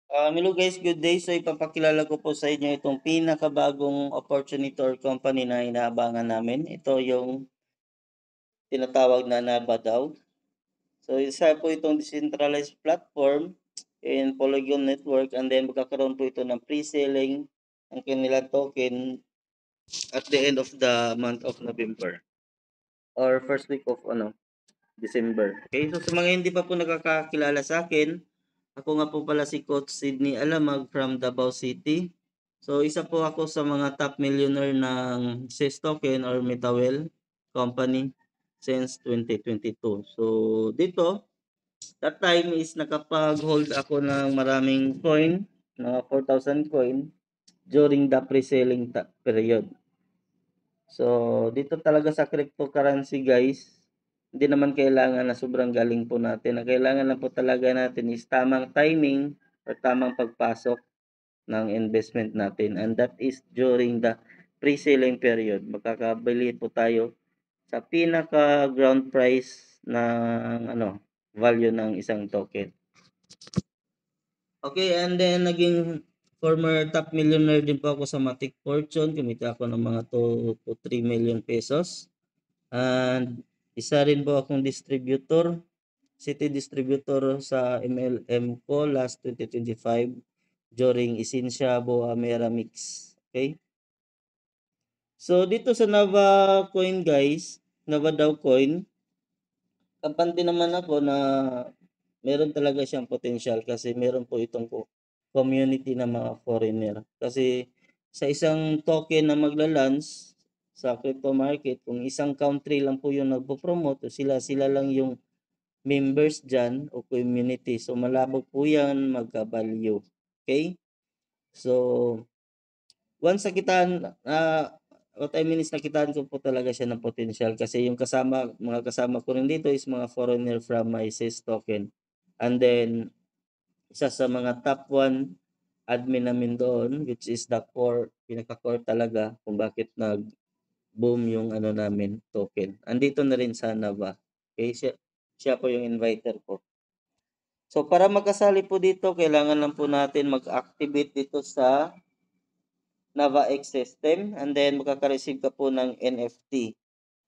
Hello guys, good day. So ipapakilala ko po sa inyo itong pinakabagong opportunity or company na inaabangan namin. Ito yung tinatawag na NABA daw. So isa po itong decentralized platform in Polygon Network, and then magkakaroon po ito ng pre-selling ang kanilang token at the end of the month of November or first week of December. Okay, so sa mga hindi pa po nakakakilala sa akin, ako nga po pala si Coach Sydney Alamag from Davao City. So isa po ako sa mga top millionaire ng SES token or Metawel company since 2022. So dito, that time is nakapag-hold ako ng maraming coin, mga 4,000 coin during the pre-selling period. So dito talaga sa cryptocurrency guys, hindi naman kailangan na sobrang galing po natin. Ang kailangan lang po talaga natin is tamang timing or tamang pagpasok ng investment natin, and that is during the pre-selling period. Makakabili po tayo sa pinaka ground price ng value ng isang token. Okay, and then naging former top millionaire din po ako sa Matic Fortune. Kumita ako ng mga 2 to 3 million pesos. And isa rin po akong distributor, city distributor sa MLM ko last 2025 during Essentia Boa Mera Mix. Okay? So dito sa Nava Coin guys, Nava Daw Coin, kampante naman ako na meron talaga siyang potential kasi meron po itong community ng mga foreigner. Kasi sa isang token na magla-launch sa crypto market, kung isang country lang po yung nagpo-promote, sila lang yung members dyan o community. So malabog po yan magka-value. Okay? So once nakitaan, what I mean is nakitaan ko po talaga siya ng potential kasi yung mga kasama ko rin dito is mga foreigner from my SES token. And then, isa sa mga top 1 admin namin doon, which is the core, pinaka-core talaga kung bakit nag-boom yung namin, token. Andito na rin sa Nava. Okay, siya po yung inviter ko. So, para magkasali po dito, kailangan lang po natin mag-activate dito sa NavaX system, and then makaka-receive ka po ng NFT.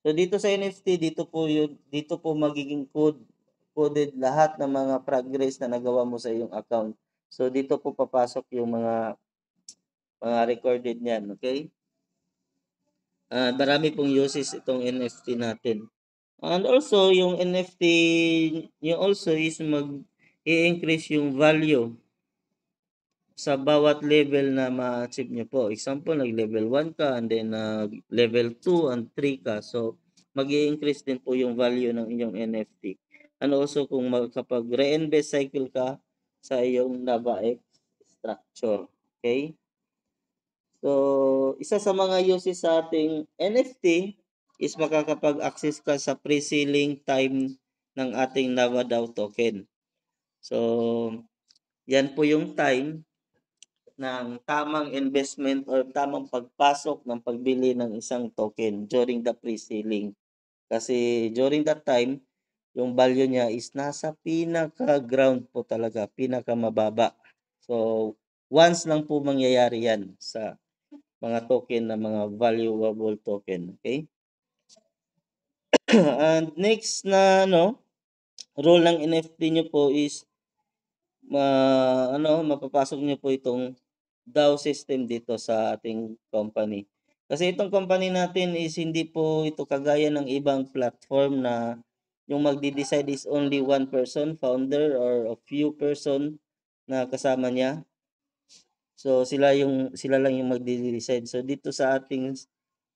So dito sa NFT, dito po magiging coded lahat ng mga progress na nagawa mo sa iyong account. So dito po papasok yung mga recorded niyan, okay? Marami pong uses itong NFT natin. And also yung NFT nyo also is i-increase yung value sa bawat level na ma-achieve nyo po. Example, nag-level 1 ka and then level 2 and 3 ka. So, mag-i-increase din po yung value ng inyong NFT. And also, kung kapag reinvest cycle ka sa iyong NavaX structure. Okay? So, isa sa mga uses sa ating NFT is makakapag-access ka sa pre-selling time ng ating NavaDAO token. So, yan po yung time ng tamang investment or tamang pagpasok ng pagbili ng isang token during the pre-selling. Kasi during that time, yung value niya is nasa pinaka-ground po talaga, pinaka-mababa. So, once lang po mangyayari yan sa mga token na mga valuable token. Okay? And next na role ng NFT nyo po is mapapasok niyo po itong DAO system dito sa ating company. Kasi itong company natin is hindi po ito kagaya ng ibang platform na yung magde-decide is only one person, founder or a few person na kasama niya. So sila lang yung magde-decide. So dito sa ating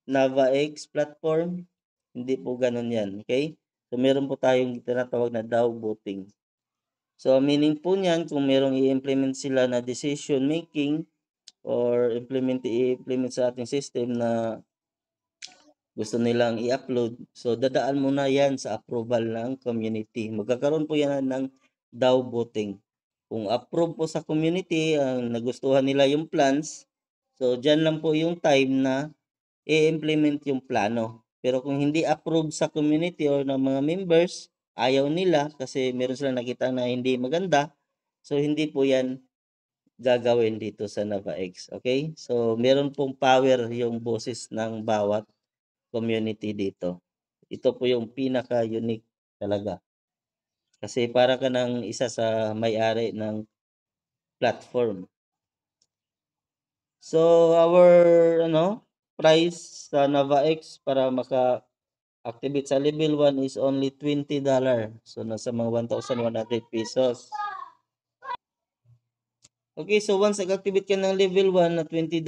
NavaX platform, hindi po ganoon 'yan, okay? So meron po tayong tinatawag na DAO voting. So meaning po niyan kung merong i-implement sila na decision making or i-implement sa ating system na gusto nilang i-upload, so dadaan muna yan sa approval ng community. Magkakaroon po yan ng DAO voting. Kung approve po sa community, ang nagustuhan nila yung plans, so dyan lang po yung time na i-implement yung plano. Pero kung hindi approve sa community or ng mga members, ayaw nila kasi meron silang nakita na hindi maganda, so hindi po yan gagawin dito sa NavaX. Okay? So, meron pong power yung boses ng bawat community dito. Ito po yung pinaka-unique talaga. Kasi para ka ng isa sa may-ari ng platform. So, our price sa NavaX para maka-activate sa level 1 is only $20. So, nasa mga 1,100 pesos. Okay, so once nag-activate ka ng level 1 na $20,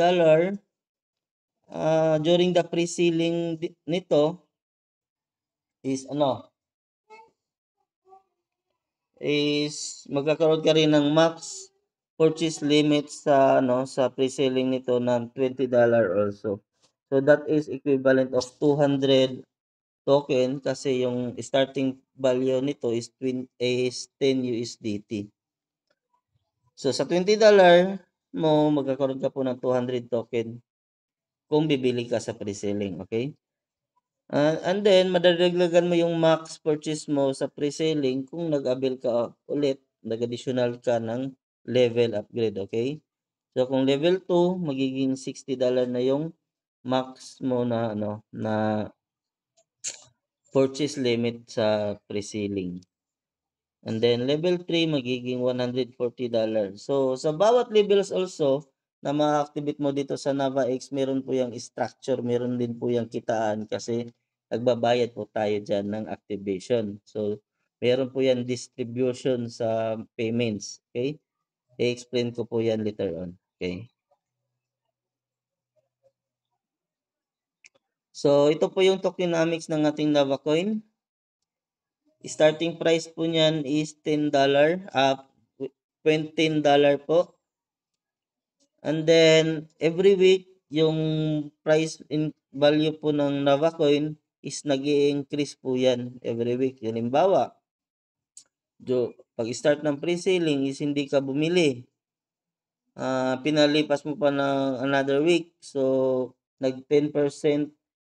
during the pre-sealing nito is magkakaroon ka rin ng max purchase limit sa sa pre-selling nito ng $20 also. So that is equivalent of 200 token kasi yung starting value nito is 10 USDT. So sa $20 mo magkakaroon ka po ng 200 token kung bibili ka sa pre-selling, okay? And then madadagdagan mo yung max purchase mo sa pre-selling kung nag-avail ka ulit, nag-additional ka ng level upgrade, okay? So kung level 2, magiging $60 na yung max mo na na purchase limit sa pre-selling. And then level 3 magiging $140. So sa bawat levels also na ma-activate mo dito sa NavaX, meron po yung structure, meron din po yung kitaan kasi nagbabayad po tayo dyan ng activation. So meron po yan distribution sa payments. Okay? I-explain ko po yan later on. Okay? So ito po yung tokenomics ng ating NavaCoin. Starting price po niyan is $10, $20 po. And then, every week, yung price in value po ng NavaCoin is nag-i-increase po yan every week. Halimbawa, pag-start ng pre-selling is hindi ka bumili. Pinalipas mo pa ng another week. So, nag 10%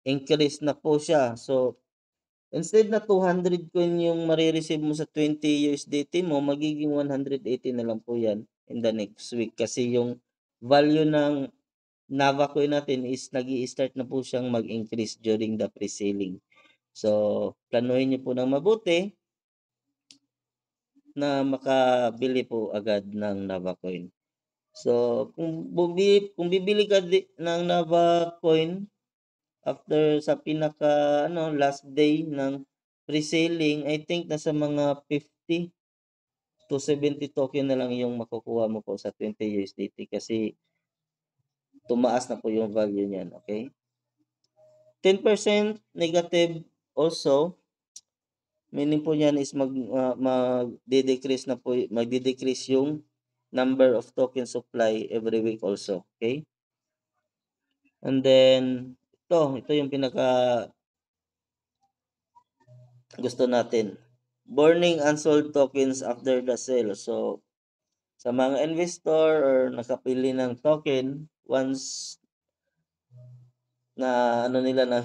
increase na po siya. So, instead na 200 coin yung marireceive mo sa 20 USDT mo, magiging 180 na lang po yan in the next week. Kasi yung value ng NavaCoin natin is nag-i-start na po siyang mag-increase during the pre-selling. So, planuhin niyo po ng mabuti na makabili po agad ng NavaCoin. So, kung bibili ka ng NavaCoin after sa pinaka last day ng pre-selling, I think nasa mga 50 to 70 token na lang yung makukuha mo po sa 20 USDT kasi tumaas na po yung value niyan, okay? 10% negative also, meaning po niyan is magde-decrease na po, magde-decrease yung number of token supply every week also, okay? And then ito yung pinaka gusto natin. Burning unsold tokens after the sale. So, sa mga investor or nakapili ng token, once na nila na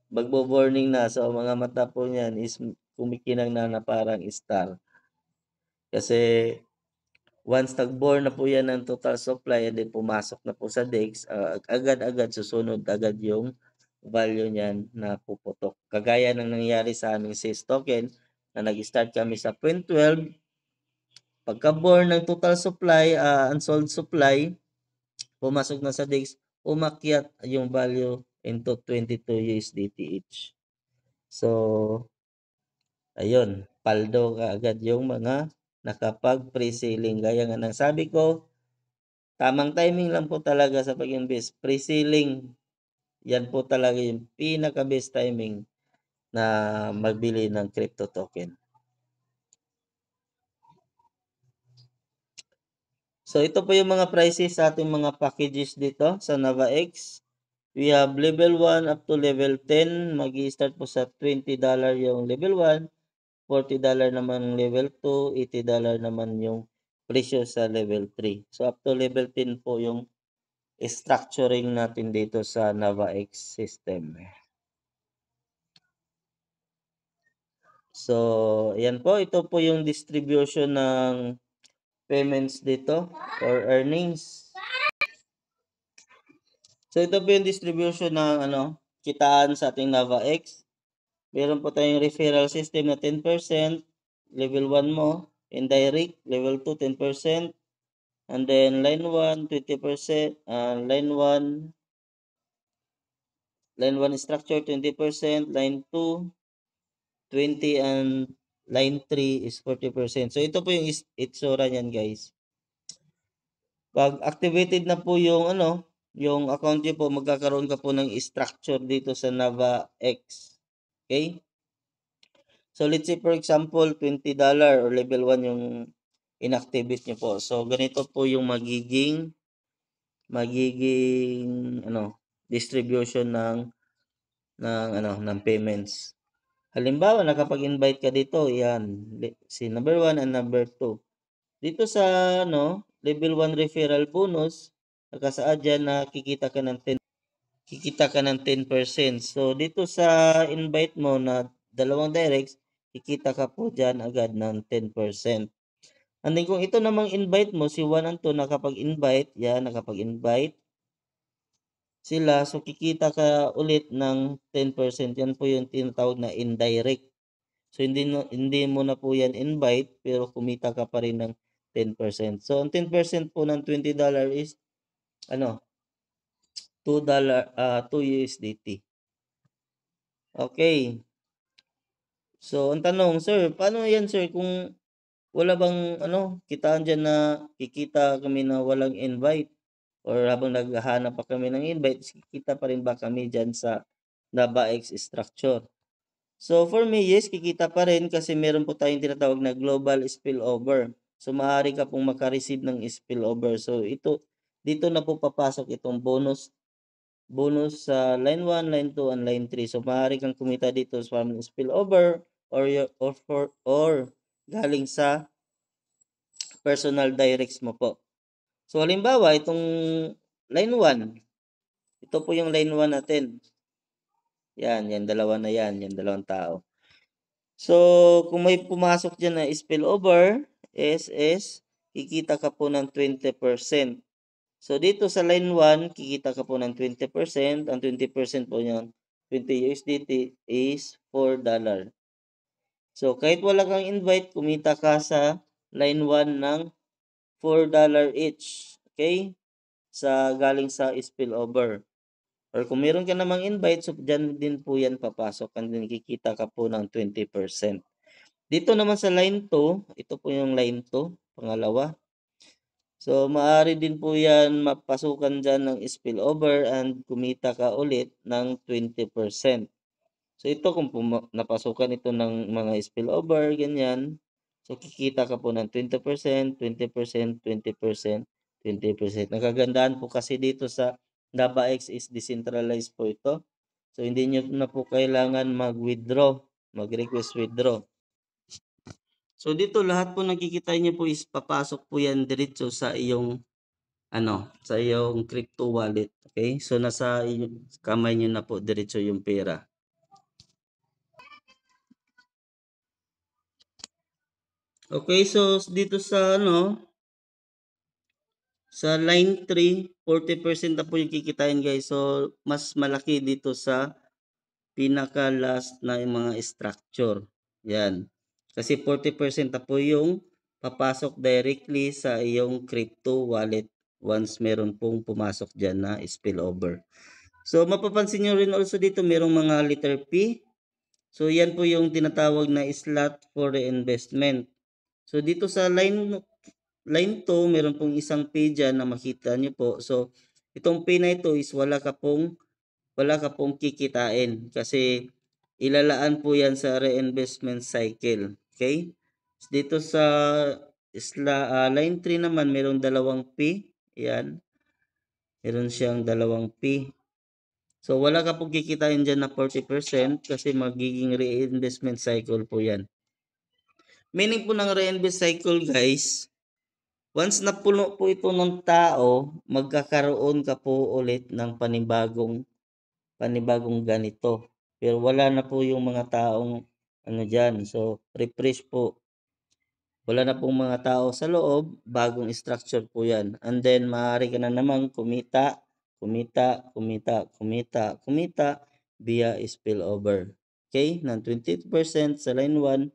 magbo-burning na, so mga mata po niyan is kumikinang na parang star. Kasi once nag-burn na po yan ng total supply and then pumasok na po sa DEX, agad-agad susunod agad yung value niyan na puputok. Kagaya ng nangyari sa aming SIS token na nag-start kami sa 0.12, pagka-burn ng total supply, unsold supply, pumasok na sa DEX, umakyat yung value into 22 USDT each. So, ayun, paldo kaagad yung mga nakapag pre-selling. Gaya nga ng sabi ko, tamang timing lang po talaga sa pag-invest. Pre-selling, yan po talaga yung pinaka-best timing na magbili ng crypto token. So, ito po yung mga prices sa ating mga packages dito sa NavaX. We have level 1 up to level 10. Mag-i-start po sa $20 yung level 1. $40 naman yung level 2, $80 naman yung presyo sa level 3. So up to level 10 po yung structuring natin dito sa NavaX system. So, ayan po, ito po yung distribution ng payments dito or earnings. So ito po yung distribution ng kitaan sa ating NavaX. Meron po tayong referral system na 10%, level 1 mo, indirect, level 2, 10%, and then line 1, 20%, line 1 structure, 20%, line 2, 20, and line 3 is 40%. So ito po yung itsura niyan, guys. Pag activated na po yung yung account niyo po, magkakaroon ka po ng structure dito sa NavaX. Okay? So let's say for example, $20 or level 1 yung inactivate niyo po. So ganito po yung magiging distribution ng payments. Halimbawa, nakapag-invite ka dito, yan, si number 1 and number 2. Dito sa level 1 referral bonus, nakasaad dyan na kikita ka ng 10%. So dito sa invite mo na dalawang directs, kikita ka po dyan agad ng 10%. And then kung ito namang invite mo, si 1 and 2 nakapag-invite sila, so kikita ka ulit ng 10%. Yan po yung tinatawag na indirect. So hindi mo na po yan invite, pero kumita ka pa rin ng 10%. So ang 10% po ng $20 is $2 USDT. Okay. So ang tanong, sir, paano yan, sir, kung wala bang kitaan dyan na kikita kami na walang invite, or habang naghahanap pa kami ng invite, kikita pa rin ba kami dyan sa NavaX structure? So for me, yes, kikita pa rin kasi meron po tayong tinatawag na global spillover. So maaari ka pong makareceive ng spillover. So dito na po papasok itong bonus sa line 1, line 2, and line 3. So maaari kang kumita dito sa spillover or galing sa personal directs mo po. So halimbawa, itong line 1, ito po yung line 1 natin. Yan, dalawa na yan, dalawang tao. So, kung may pumasok dyan na spillover, SS, kikita ka po ng 20%. So, dito sa line 1, kikita ka po ng 20%. Ang 20% po niyan, 20 USDT is $4. So, kahit wala kang invite, kumita ka sa line 1 ng $4 each. Okay? Galing sa spillover. Or kung meron ka namang invite, so dyan din po yan papasok. And then kikita ka po ng 20%. Dito naman sa line 2, ito po yung line 2, pangalawa. So, maaari din po yan mapasukan dyan ng spillover and kumita ka ulit ng 20%. So, ito kung napasukan ito ng mga spillover, ganyan. So, kikita ka po ng 20%, 20%, 20%, 20%. Nakagandahan po kasi dito sa NavaX is decentralized po ito. So, hindi nyo na po kailangan mag-request withdraw. So, dito lahat po nakikita nyo po is papasok po yan diretso sa iyong sa iyong crypto wallet. Okay? So, nasa kamay nyo na po diretso yung pera. Okay, so dito sa sa line 3, 40% na po yung kikitain, guys. So, mas malaki dito sa pinaka last na yung mga structure. Yan. Kasi 40% na po yung papasok directly sa iyong crypto wallet once meron pong pumasok dyan na spillover. So, mapapansin nyo rin also dito, merong mga letter P. So, yan po yung tinatawag na slot for reinvestment. So, dito sa line 2, meron pong isang P dyan na makita nyo po. So, itong P na ito is wala ka pong kikitain kasi ilalaan po yan sa reinvestment cycle. Okay? Dito sa line 3 naman, merong dalawang P. Yan. Meron siyang dalawang P. So, wala ka pong kikitain dyan na 40% kasi magiging reinvestment cycle po yan. Meaning po ng reinvest cycle, guys, once napuno po ito ng tao, magkakaroon ka po ulit ng panibagong ganito. Pero wala na po yung mga taong dyan. So, refresh po. Wala na pong mga tao sa loob, bagong structure po yan. And then, maaari ka na naman kumita via spillover. Okay? Ng 20% sa line 1,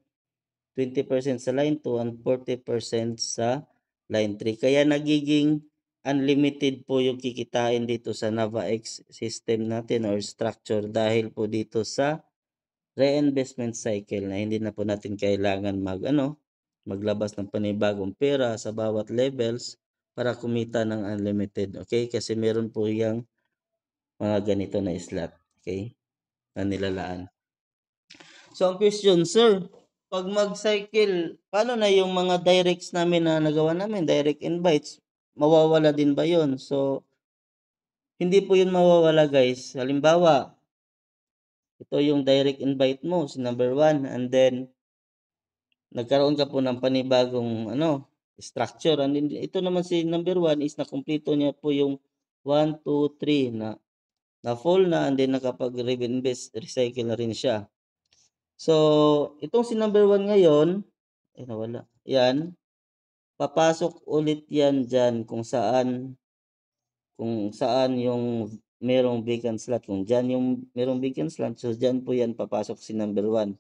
20% sa line 2, and 40% sa line 3. Kaya nagiging unlimited po yung kikitain dito sa NavaX system natin or structure dahil po dito sa reinvestment cycle na hindi na po natin kailangan maglabas ng panibagong pera sa bawat levels para kumita ng unlimited. Okay? Kasi meron po yung mga ganito na slot. Okay? Na nilalaan. So, ang question, sir, pag mag-cycle, paano na yung mga directs namin na nagawa namin, direct invites, mawawala din ba yun? So, hindi po yun mawawala, guys. Halimbawa, ito yung direct invite mo, si number 1, and then, nagkaroon ka po ng panibagong structure. And then, ito naman si number 1 is nakumpleto niya po yung 1, 2, 3 na full na, and then nakapag-reinvest, recycle na rin siya. So, itong si number 1 ngayon, nawala. Yan, papasok ulit yan dyan kung saan yung merong vacant slot. Kung dyan yung merong vacant slot, so dyan po yan papasok si number 1.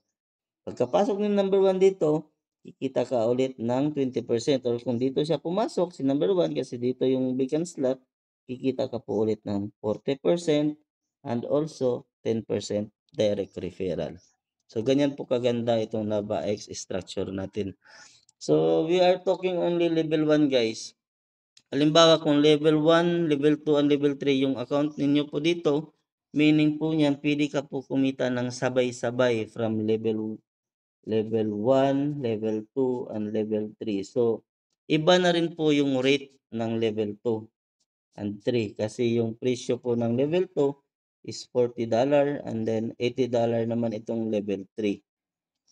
Pagkapasok ng number 1 dito, kikita ka ulit ng 20%. Or kung dito siya pumasok, si number 1, kasi dito yung vacant slot, kikita ka po ulit ng 40% and also 10% direct referral. So, ganyan po kaganda itong NavaX structure natin. So, we are talking only level 1, guys. Halimbawa, kung level 1, level 2, and level 3 yung account ninyo po dito, meaning po niyan, pwede ka po kumita ng sabay-sabay from level 1, level 2, and level 3. So, iba na rin po yung rate ng level 2 and 3 kasi yung presyo po ng level 2 is $40 and then $80 naman itong level 3.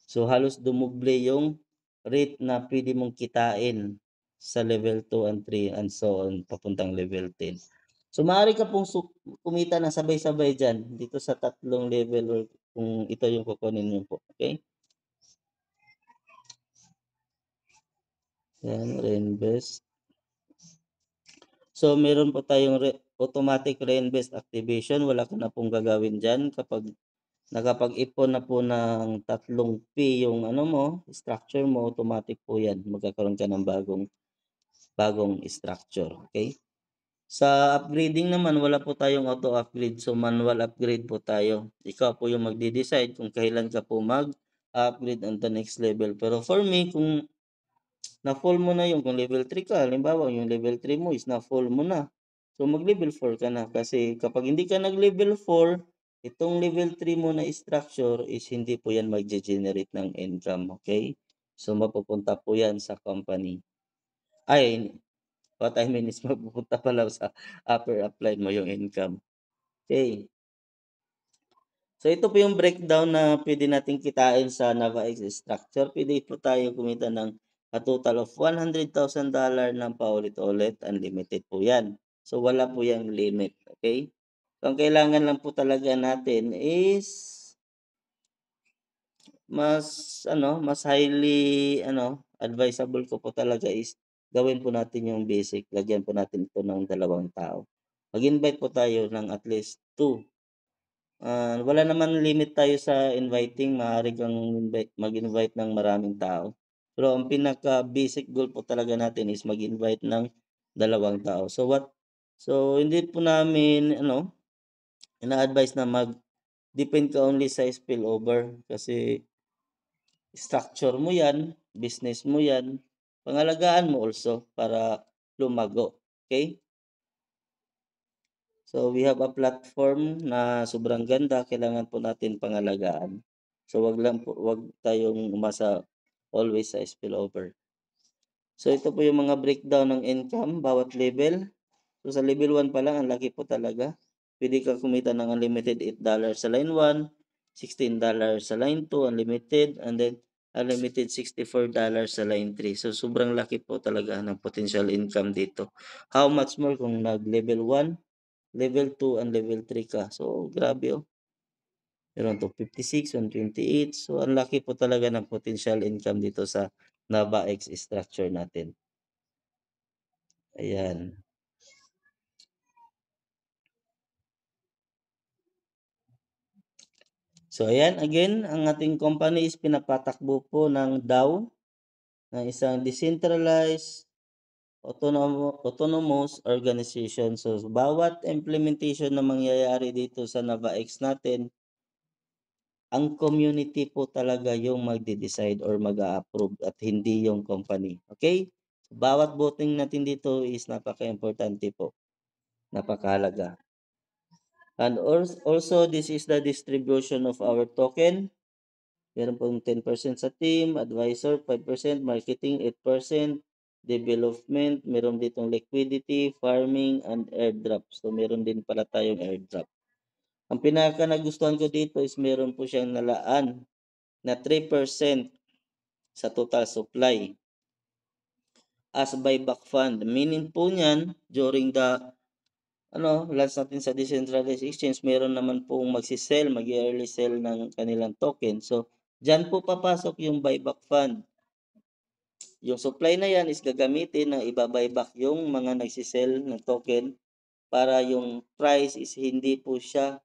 So, halos dumoble yung rate na pwede mong kitain sa level 2 and 3 and so on papuntang level 10. So, maaari ka pong kumita na sabay-sabay dyan dito sa tatlong level or kung ito yung kukunin nyo po. Okay? Yan, reinvest. So, meron po tayong automatic reinvest activation. Wala ka na pong gagawin dyan kapag nakapag-ipon na po ng 3P yung structure mo, automatic po yan. Magkakaroon ka ng bagong structure. Okay? Sa upgrading naman, wala po tayong auto-upgrade. So, manual upgrade po tayo. Ikaw po yung magde-decide kung kailan ka po mag-upgrade on the next level. Pero for me, kung na-full mo na yung kung level 3 ka, halimbawa yung level 3 mo is na-full mo na. So mag-level 4 ka na kasi kapag hindi ka nag-level 4, itong level 3 mo na structure is hindi po yan mag-generate ng income, okay? So mapupunta po yan sa company. What I mean is mapupunta pala sa upper upline mo yung income. Okay. So ito po yung breakdown na pwede natin kitain sa NavaX structure. Pwede po tayo kumita ng a total of $100,000 ng paulit-ulit. Unlimited po yan. So wala po yung limit. Okay? So ang kailangan lang po talaga natin is mas highly advisable ko po talaga is gawin po natin yung basic. Lagyan po natin ito ng 2 tao. Mag-invite po tayo ng at least 2. Wala naman limit tayo sa inviting, maaari kang mag-invite ng maraming tao. Pero ang pinaka-basic goal po talaga natin is mag-invite ng 2 tao. So hindi po namin ina-advise na mag-depend ka only sa spillover kasi structure mo 'yan, business mo 'yan, pangalagaan mo also para lumago. Okay? So, we have a platform na sobrang ganda, kailangan po natin pangalagaan. So, wag tayong umasa always sa spillover. So, ito po yung mga breakdown ng income, bawat level. So, sa level 1 pa lang, ang laki po talaga. Pwede ka kumita ng unlimited $8 sa line 1, $16 sa line 2, unlimited, and then unlimited $64 sa line 3. So, sobrang laki po talaga ng potential income dito. How much more kung nag-level 1, level 2, and level 3 ka. So, grabe Meron to 56, 128. So, ang laki po talaga ng potential income dito sa NAVAX structure natin. Ayan. So ayan, again, ang ating company is pinapatakbo po ng DAO, ng isang decentralized autonomous organization. So bawat implementation na mangyayari dito sa NAVAX natin, ang community po talaga yung magde-decide or mag-a-approve at hindi yung company. Okay? Bawat voting natin dito is napaka-importante po. Napakahalaga. And also, this is the distribution of our token. Meron pong 10% sa team, advisor 5%, marketing 8%, development, meron ditong liquidity, farming, and airdrop. So, meron din pala tayong airdrop. Ang pinaka nagustuhan ko dito is meron po siyang nalaan na 3% sa total supply as buyback fund. Meaning po niyan, during the launch natin sa decentralized exchange, meron naman pong magsisell, mag-early sell ng kanilang token. So, dyan po papasok yung buyback fund. Yung supply na yan is gagamitin ng iba-buyback yung mga nagsisell ng token para yung price is hindi po siya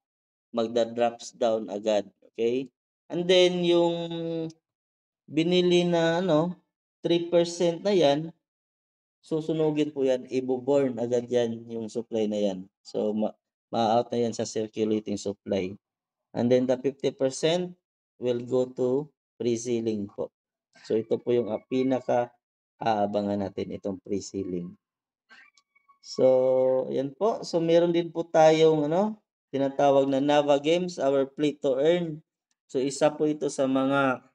magda-drops down agad. Okay? And then, yung binili na 3% na yan, susunugin po yan, ibo-burn agad yan yung supply na yan. So, ma-out na yan sa circulating supply. And then the 50% will go to pre-sealing po. So, ito po yung pinaka-aabangan natin, itong pre-sealing. So, yan po. So, meron din po tayong tinatawag na Nava Games, our play to earn. So, isa po ito sa mga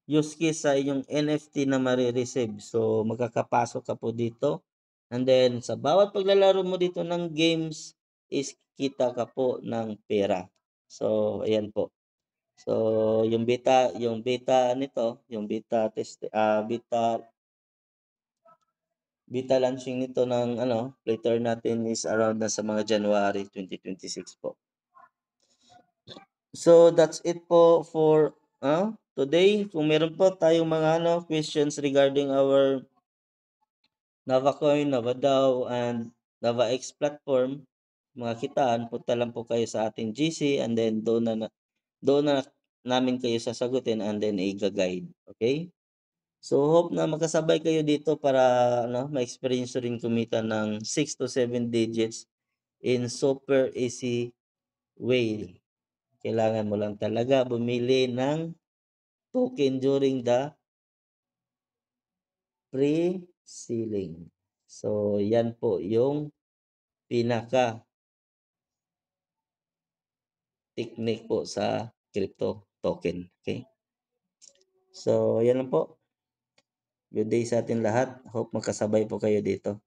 use case sa inyong NFT na marireceive. So, magkakapasok ka po dito. And then, sa bawat paglalaro mo dito ng games, is kita ka po ng pera. So, ayan po. So, yung beta nito, yung beta launching nito ng later natin is around na sa mga January 2026 po. So, that's it po for today. Kung meron po tayong mga questions regarding our NavaCoin, NavaDAO, and NavaX platform, mga kitaan, punta lang po kayo sa ating GC and then doon na namin kayo sasagutin and then i-guide. Okay? So, hope na makasabay kayo dito para ma-experience rin kumita ng 6 to 7 digits in super easy way. Kailangan mo lang talaga bumili ng token during the pre-sealing. So, yan po yung pinaka technique po sa crypto token. Okay? So, yan lang po. Good day sa atin lahat. Hope magkasabay po kayo dito.